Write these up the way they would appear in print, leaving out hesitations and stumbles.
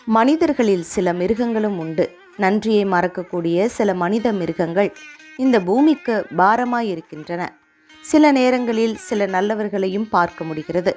மனிதர்களில் சில மிருகங்களும் உண்டு. நன்றியை மறக்கக்கூடிய சில மனித மிருகங்கள் இந்த பூமிக்கு பாரமாயிருக்கின்றன. சில நேரங்களில் சில நல்லவர்களையும் பார்க்க முடிகிறது.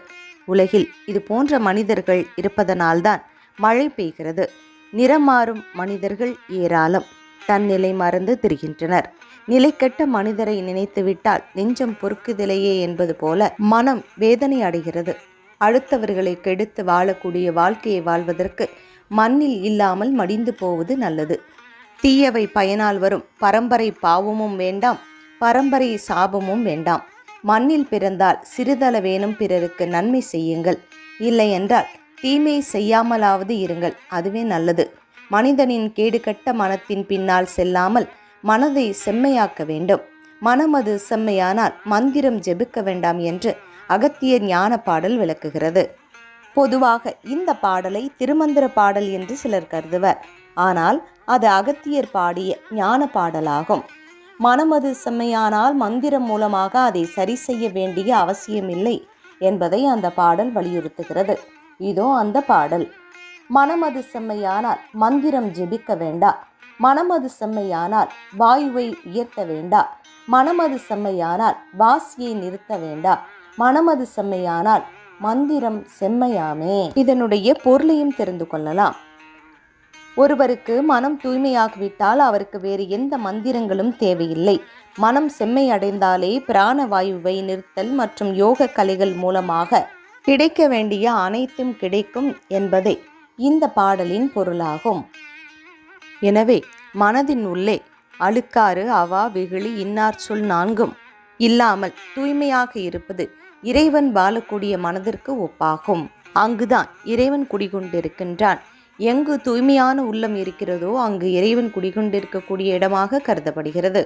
உலகில் இது போன்ற மனிதர்கள் இருப்பதனால்தான் மழை பெய்கிறது. நிறம் மாறும் மனிதர்கள் ஏராளம். தன்னிலை மறந்து திரிகின்றனர். நிலைக்கெட்ட மனிதரை நினைத்துவிட்டால் நெஞ்சம் பொறுக்குதிலையே என்பது போல மனம் வேதனை அடைகிறது. அடுத்தவர்களை கெடுத்து வாழக்கூடிய வாழ்க்கையை வாழ்வதற்கு மண்ணில் இல்லாமல் மடிந்து போவது நல்லது. தீயவை பயனால் வரும் பரம்பரை பாவமும் வேண்டாம், பரம்பரை சாபமும் வேண்டாம். மண்ணில் பிறந்தால் சிறிதளவேனும் பிறருக்கு நன்மை செய்யுங்கள். இல்லையென்றால் தீமை செய்யாமலாவது இருங்கள், அதுவே நல்லது. மனிதனின் கேடுகட்ட மனத்தின் பின்னால் செல்லாமல் மனதை செம்மையாக்க வேண்டும். மனமது செம்மையானால் மந்திரம் ஜெபிக்க வேண்டாம் என்று அகத்தியர் ஞான பாடல் விளக்குகிறது. பொதுவாக இந்த பாடலை திருமந்திர பாடல் என்று சிலர் கருதுவர். ஆனால் அது அகத்தியர் பாடிய ஞான பாடலாகும். மனமது செம்மையானால் மந்திரம் மூலமாக அதை சரி செய்ய வேண்டிய அவசியமில்லை என்பதை அந்த பாடல் வலியுறுத்துகிறது. இதோ அந்த பாடல். மனமது செம்மையானால் மந்திரம் ஜெபிக்க வேண்டா, மனமது செம்மையானால் வாயுவை உயர்த்த வேண்டா, மனமது செம்மையானால் வாசியை நிறுத்த வேண்டா, மனமது செம்மையானால் மந்திரம் செம்மையாமே. இதனுடைய பொருளையும் தெரிந்து கொள்ளலாம். ஒருவருக்கு மனம் தூய்மையாகிவிட்டால் அவருக்கு வேறு எந்த மந்திரங்களும் தேவையில்லை. மனம் செம்மை அடைந்தாலே பிராணவாயுவை நிறுத்தல் மற்றும் யோக கலைகள் மூலமாக கிடைக்க வேண்டிய அனைத்தும் கிடைக்கும் என்பதே இந்த பாடலின் பொருளாகும். எனவே மனதின் உள்ளே அழுக்காறு, அவா, வெகுளி, இன்னார் சொல் நான்கும் இல்லாமல் தூய்மையாக இருப்பது இறைவன் வாழக்கூடிய மனதிற்கு ஒப்பாகும். அங்குதான் இறைவன் குடிகொண்டிருக்கின்றான். எங்கு தூய்மையான உள்ளம் இருக்கிறதோ அங்கு இறைவன் குடிகொண்டிருக்கக்கூடிய இடமாக கருதப்படுகிறது.